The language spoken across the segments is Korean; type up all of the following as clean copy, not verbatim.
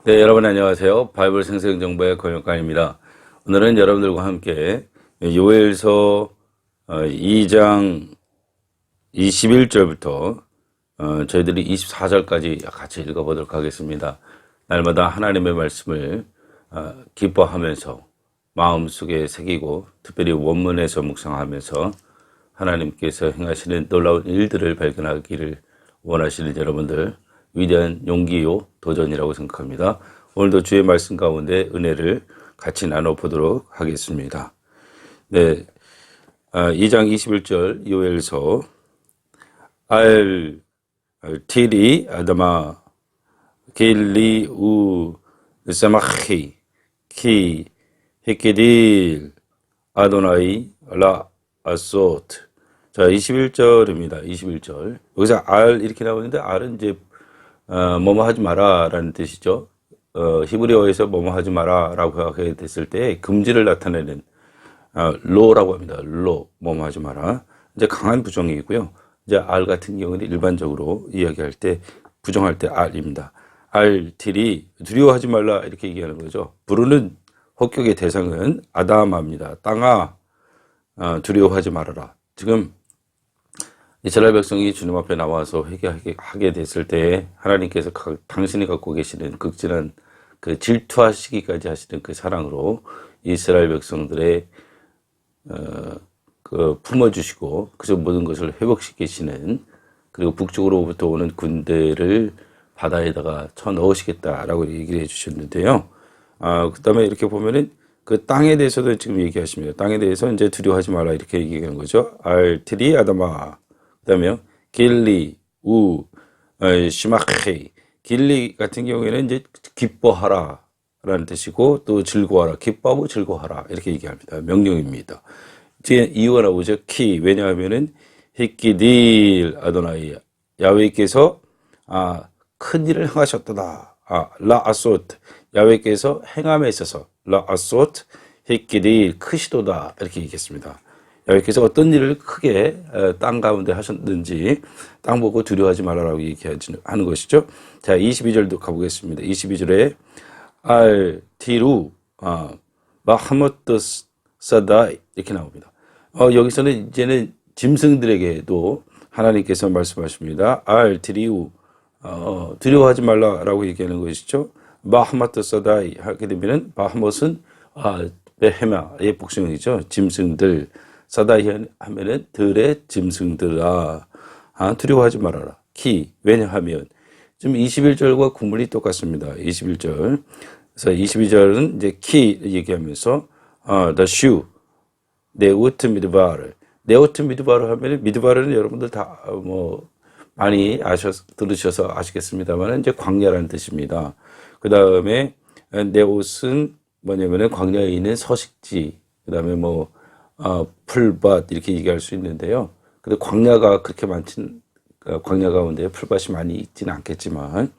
네, 여러분 안녕하세요. 바이블 생생정보의 권혁관입니다. 오늘은 여러분들과 함께 요엘서 2장 21절부터 저희들이 24절까지 같이 읽어보도록 하겠습니다. 날마다 하나님의 말씀을 기뻐하면서 마음속에 새기고 특별히 원문에서 묵상하면서 하나님께서 행하시는 놀라운 일들을 발견하기를 원하시는 여러분들, 위대한 용기요 도전이라고 생각합니다. 오늘도 주의 말씀 가운데 은혜를 같이 나눠보도록 하겠습니다. 네, 2장 21절 요엘서 알 티리 아다마 길리 우 사마히 키 히키딜 아도나이 라 아소트. 자, 21절입니다. 21절. 여기서 알 이렇게 나오는데 알은 이제 뭐뭐 하지 마라 라는 뜻이죠. 히브리어에서 뭐뭐 하지 마라 라고 하게 됐을 때 금지를 나타내는 로라고 합니다. 로, 뭐뭐 하지 마라. 이제 강한 부정이고요. 이제 알 같은 경우는 일반적으로 이야기할 때 부정할 때 알입니다. 알틸이 두려워하지 말라 이렇게 얘기하는 거죠. 부르는 혹격의 대상은 아담아입니다. 땅아 두려워하지 말아라. 지금 이스라엘 백성이 주님 앞에 나와서 회개하게 됐을 때 하나님께서 당신이 갖고 계시는 극진한 그 질투하시기까지 하시는 그 사랑으로 이스라엘 백성들의 그 품어주시고 그저 모든 것을 회복시키시는, 그리고 북쪽으로부터 오는 군대를 바다에다가 쳐넣으시겠다라고 얘기를 해주셨는데요. 그 다음에 이렇게 보면은 그 땅에 대해서도 지금 얘기하십니다. 땅에 대해서 이제 두려워하지 말라 이렇게 얘기하는 거죠. 알트리 아다마. 그 다음에 길리 우 시마케이. 길리 같은 경우에는 이제 기뻐하라 라는 뜻이고, 또 즐거워하라, 기뻐하고 즐거워하라 이렇게 얘기합니다. 명령입니다. 뒤에 이유가 나오죠. 키. 왜냐하면은 히키딜 아도나이, 야훼께서 큰 일을 행하셨도다. 라 아소트, 야훼께서 행함에 있어서 라 아소트 히키딜 크시도다 이렇게 얘기했습니다. 야훼께서 어떤 일을 크게 땅 가운데 하셨는지 땅 보고 두려워하지 말라라고 얘기하는 것이죠. 자, 22절도 가보겠습니다. 22절에 알 티루 마하모트 사다 이렇게 나옵니다. 여기서는 이제는 짐승들에게도 하나님께서 말씀하십니다. 알 티리우 두려워하지 말라라고 얘기하는 것이죠. 마하모트 사다이 하게 되면은 마하못은 베헤마의 복수형이죠. 짐승들. 사다이 하면은 들의 짐승들아 두려워하지 말아라. 키. 왜냐하면 지금 21절과 구문이 똑같습니다. 21절. 그래서 22절은 이제 키 얘기하면서 the shoe 네우트 미드바르. 네우트 미드바르 하면은, 미드바르는 여러분들 다 뭐 많이 들으셔서 아시겠습니다만 이제 광야라는 뜻입니다. 그 다음에 네옷은 뭐냐면은 광야에 있는 서식지. 그 다음에 뭐 풀밭 이렇게 얘기할 수 있는데요. 근데 광야가 그렇게 많진, 광야 가운데 풀밭이 많이 있지는 않겠지만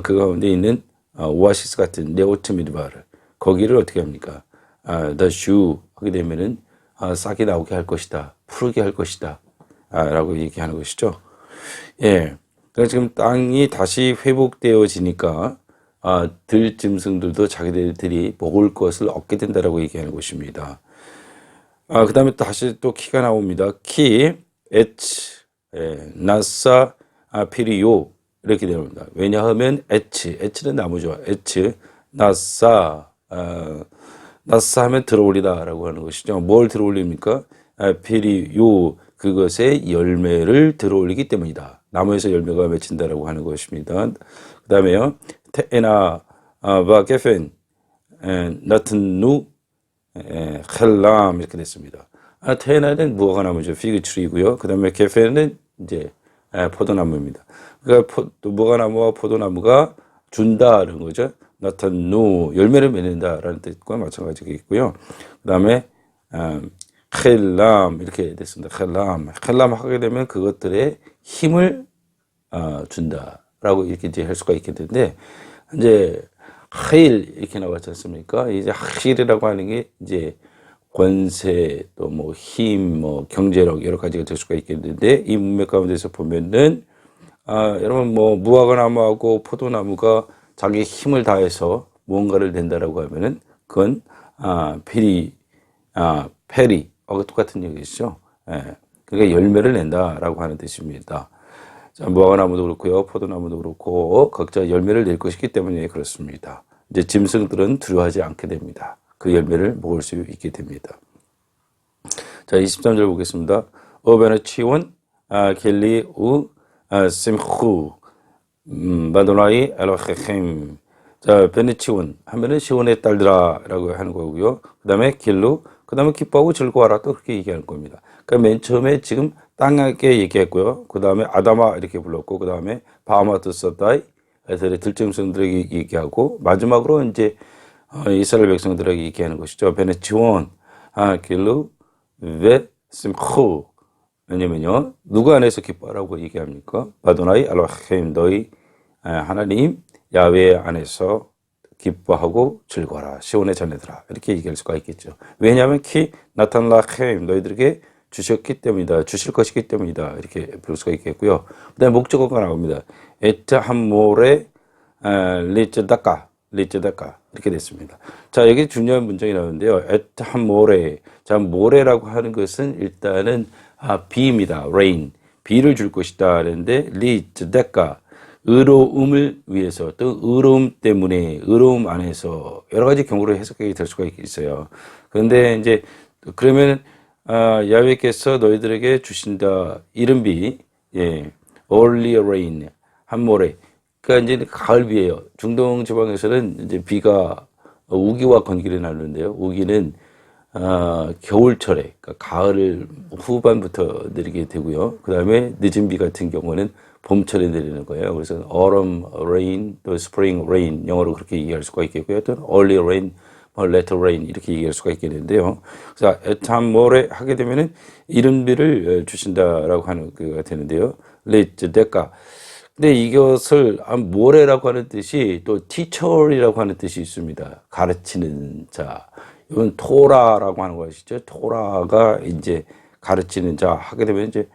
그 가운데 있는 오아시스 같은 네오트 미드바르, 거기를 어떻게 합니까? the shoe 하게 되면은 싹이 나오게 할 것이다, 푸르게 할 것이다 라고 얘기하는 것이죠. 예. 그러니까 지금 땅이 다시 회복되어지니까 들짐승들도 자기들이 먹을 것을 얻게 된다라고 얘기하는 것입니다. 그 다음에 다시 또 키가 나옵니다. 키, 에치, 나사, 피리요 이렇게 되옵니다. 왜냐하면 에치는 나무죠. 에치, 나사, 나사 하면 들어올리다라고 하는 것이죠. 뭘 들어올립니까? 피리요, 그것의 열매를 들어올리기 때문이다. 나무에서 열매가 맺힌다라고 하는 것입니다. 그 다음에요, 테에나 바게펜 나튼누 헬람 이렇게 됐습니다. 테에나는 무화과 나무죠. 피그트리고요. 그 다음에 게펜은 이제 포도나무입니다. 그러니까 무화과 나무와 포도나무가 준다라는 거죠. 나타누 열매를 맺는다라는 뜻과 마찬가지겠고요. 그 다음에 헬람 이렇게 됐습니다. 헬람 하게 되면 그것들의 힘을 준다라고 이렇게 이제 할 수가 있겠는데, 이제 하일 이렇게 나왔지 않습니까? 이제 하일이라고 하는 게 이제 권세, 또 뭐 힘, 뭐 경제력 여러 가지가 될 수가 있겠는데, 이 문맥 가운데서 보면은 여러분 뭐 무화과 나무하고 포도나무가 자기 힘을 다해서 무언가를 낸다라고 하면은 그건 페리 똑같은 얘기죠. 예. 그러니까 열매를 낸다라고 하는 뜻입니다. 자, 무화과나무도 그렇고요, 포도나무도 그렇고 각자 열매를 낼 것이기 때문에 그렇습니다. 이제 짐승들은 두려워하지 않게 됩니다. 그 열매를 먹을 수 있게 됩니다. 자, 23절 보겠습니다. 오베네치온 켈리 우 심후 바도나이 엘로헤임. 자, 베네치온 하면은 시온의 딸들아라고 하는 거고요. 그다음에 길루, 그다음에 기뻐하고 즐거워하라, 또 그렇게 얘기하는 겁니다. 그러니까 맨 처음에 지금 땅에게 얘기했고요. 그다음에 아담아 이렇게 불렀고, 그다음에 바하마트 서다이 에셀의 들짐승들에게 얘기하고, 마지막으로 이제 이스라엘 백성들에게 얘기하는 것이죠. 베네치온 길루 베 심후. 왜냐면요, 누구 안에서 기뻐하라고 얘기합니까? 바도나이 알로헤임, 너희 하나님 야훼 안에서 기뻐하고 즐거워라, 시온의 자녀들아, 이렇게 얘기할 수가 있겠죠. 왜냐하면 키 나탄 라헤임, 너희들에게 주셨기 때문이다, 주실 것이기 때문이다, 이렇게 볼 수가 있겠고요. 그 다음에 목적어가 나옵니다. 에트 함모레 리츠다까 이렇게 됐습니다. 자, 여기 중요한 문장이 나오는데요. 에트 함모레. 자, 모레라고 하는 것은 일단은 비입니다. rain, 비를 줄 것이다 하는데, 리츠다까, 의로움을 위해서, 또 의로움 때문에, 의로움 안에서 여러 가지 경우로 해석하게 될 수가 있어요. 그런데 이제 그러면 야훼께서 너희들에게 주신다, 이른 비, 예, early rain, 한모레. 그러니까 이제 가을비예요. 중동 지방에서는 이제 비가 우기와 건기를 나누는데요. 우기는 겨울철에, 그러니까 가을 후반부터 내리게 되고요. 그 다음에 늦은 비 같은 경우는 봄철에 내리는 거예요. 그래서 autumn rain, 또 spring rain, 영어로 그렇게 얘기할 수가 있겠고요. 또 early rain, later rain, 이렇게 얘기할 수가 있겠는데요. 그래서 에탐모레 하게 되면은 이른 비를 주신다라고 하는 그가 되는데요. 레츠데카. 근데 이것을 모레라고 하는 뜻이 또 teacher이라고 하는 뜻이 있습니다. 가르치는 자. 이건 토라라고 하는 것이죠. 토라가 이제 가르치는 자 하게 되면 이제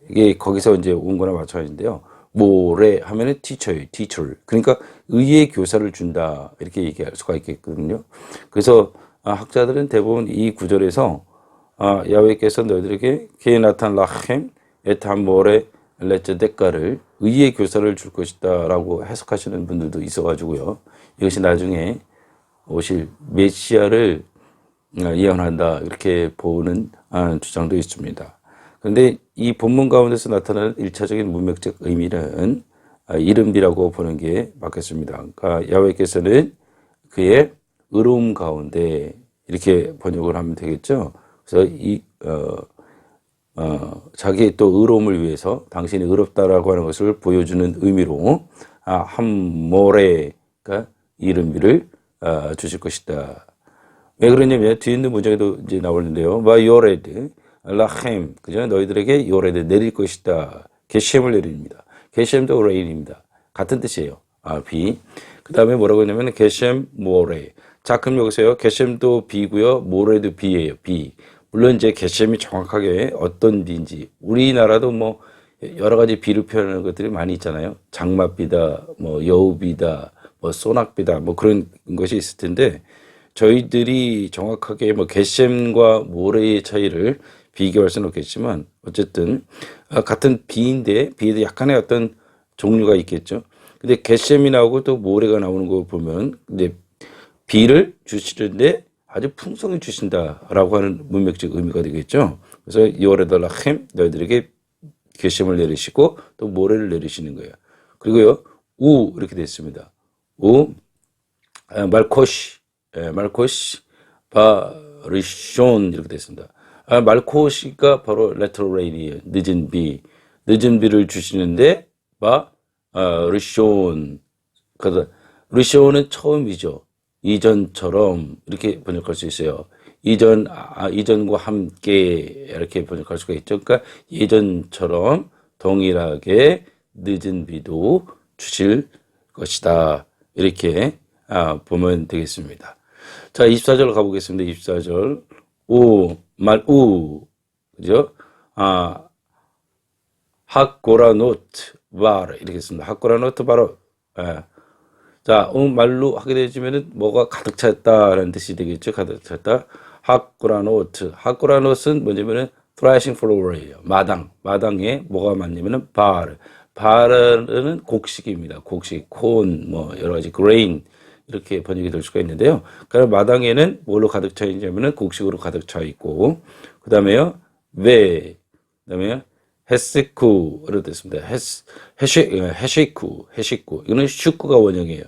이게 거기서 이제 온 거나 마찬가지인데요. 모레 하면은 teacher예요. teacher. 그러니까 의의 교사를 준다, 이렇게 얘기할 수가 있겠거든요. 그래서 학자들은 대부분 이 구절에서 야훼께서 너희들에게 게나탄 라헴 에탄 모레 레츠데카를 의의 교사를 줄 것이다라고 해석하시는 분들도 있어가지고요. 이것이 나중에 오실 메시아를 예언한다, 이렇게 보는 주장도 있습니다. 그런데 이 본문 가운데서 나타나는 1차적인 문맥적 의미는 이른비라고 보는 게 맞겠습니다. 그러니까 야훼께서는 그의 의로움 가운데, 이렇게 번역을 하면 되겠죠. 그래서 자기의 또 의로움을 위해서 당신이 의롭다라고 하는 것을 보여주는 의미로 함모레가 이른비를 주실 것이다. 왜 그러냐면 뒤에 있는 문장에도 이제 나오는데요. 바 요레드 라헴, 그죠? 너희들에게 요레드 내릴 것이다. 게셈을 내립니다. 게셈도 레인입니다. 같은 뜻이에요. 비. 그 다음에 뭐라고 했냐면 게셈 모레. 자, 그럼 여기서요. 게셈도 비고요. 모레도 비예요. 비. 물론 이제 게셈이 정확하게 어떤 비인지, 우리나라도 뭐 여러 가지 비를 표현하는 것들이 많이 있잖아요. 장맛비다, 뭐 여우비다, 뭐 소낙비다, 뭐 그런 것이 있을 텐데, 저희들이 정확하게 뭐 게셈과 모레의 차이를 비교할 수는 없겠지만, 어쨌든 같은 비인데 비에도 약간의 어떤 종류가 있겠죠. 근데 게셈이 나오고 또 모레가 나오는 거 보면 이제 비를 주시는데 아주 풍성히 주신다라고 하는 문맥적 의미가 되겠죠. 그래서 요레달라햄, 너희들에게 게셈을 내리시고 또 모레를 내리시는 거예요. 그리고요, 우 이렇게 됐습니다. 우 말코시, 바리숀 이렇게 됐습니다. 말코시가 바로 레터 레인이에요. 늦은 비를 주시는데 리숀. 그래서 리숀은 처음이죠. 이전처럼 이렇게 번역할 수 있어요. 이전과 함께 이렇게 번역할 수가 있죠. 그러니까 예전처럼 동일하게 늦은 비도 주실 것이다, 이렇게 보면 되겠습니다. 자, 24절 가보겠습니다. 24절. 그죠? 핫고라노트 바르, 이렇게 했습니다. 핫고라노트 바로 예. 자, 말로 하게 되지면은 뭐가 가득 찼다라는 뜻이 되겠죠. 가득 찼다. 하꾸라노트. 하꾸라노트는 뭐냐면은 threshing floor이에요. 마당에 뭐가 많냐면은 바르. 바르는 곡식입니다. 곡식, 콘, 뭐 여러 가지 grain 이렇게 번역이 될 수가 있는데요. 그럼 마당에는 뭘로 가득 차 있냐면은 곡식으로 가득 차 있고, 그다음에요, 그다음에요, 헤스쿠로 됐습니다. 헤시쿠. 이거는 슈쿠가 원형이에요.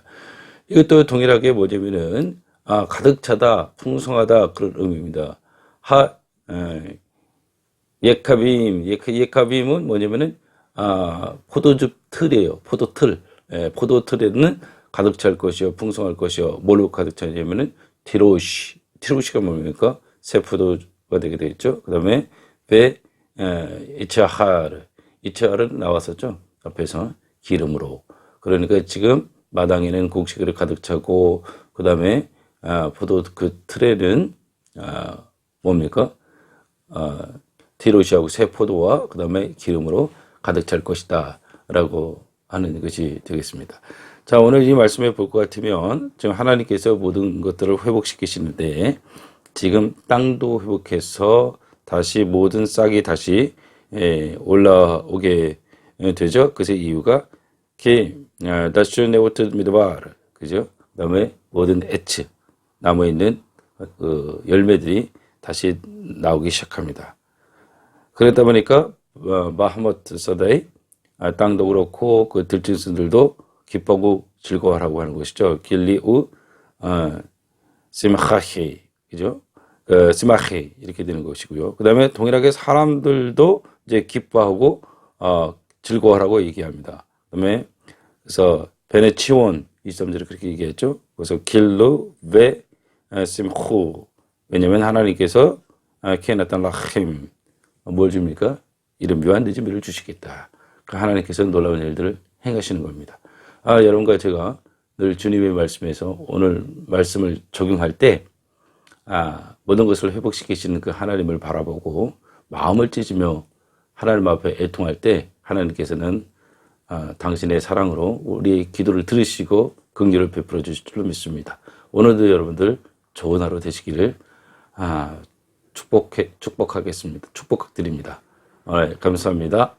이것도 동일하게 뭐냐면은, 가득 차다, 풍성하다, 그런 의미입니다. 예카빔은 뭐냐면은, 포도즙 틀이에요. 포도틀. 포도틀에는 가득 찰 것이요, 풍성할 것이요. 뭘로 가득 차냐면은, 티로시가 뭡니까? 새 포도가 되게 되겠죠. 그 다음에, 이차하르는 나왔었죠. 앞에서 기름으로. 그러니까 지금 마당에는 곡식으로 가득 차고, 그 다음에, 포도 그 틀에는, 뭡니까? 티로시하고 새 포도와 그 다음에 기름으로 가득 찰 것이다. 라고 하는 것이 되겠습니다. 자, 오늘 이 말씀해 볼 것 같으면, 지금 하나님께서 모든 것들을 회복시키시는데, 지금 땅도 회복해서 다시 모든 싹이 다시 올라오게 되죠. 그래서 이유가 다슈네오트 미드바르, 그죠? 그다음에 모든 에츠 나무에 있는 그 열매들이 다시 나오기 시작합니다. 그러다 보니까 마하모트 서다이, 땅도 그렇고 그 들짐승들도 기뻐하고 즐거워하라고 하는 것이죠. 길리우 시마하히, 그죠? 스마히 이렇게 되는 것이고요. 그 다음에 동일하게 사람들도 이제 기뻐하고 즐거워하라고 얘기합니다. 그 다음에 그래서 베네치온 이 점들을 그렇게 얘기했죠. 그래서 길루 베 심후, 왜냐하면 하나님께서 케나탄 라힘 뭘 줍니까? 이런 묘한 늦음을 주시겠다. 그 하나님께서 놀라운 일들을 행하시는 겁니다. 여러분과 제가 늘 주님의 말씀에서 오늘 말씀을 적용할 때 모든 것을 회복시키시는 그 하나님을 바라보고 마음을 찢으며 하나님 앞에 애통할 때 하나님께서는 당신의 사랑으로 우리의 기도를 들으시고 긍휼을 베풀어 주실 줄로 믿습니다. 오늘도 여러분들 좋은 하루 되시기를 축복하겠습니다. 축복드립니다. 감사합니다.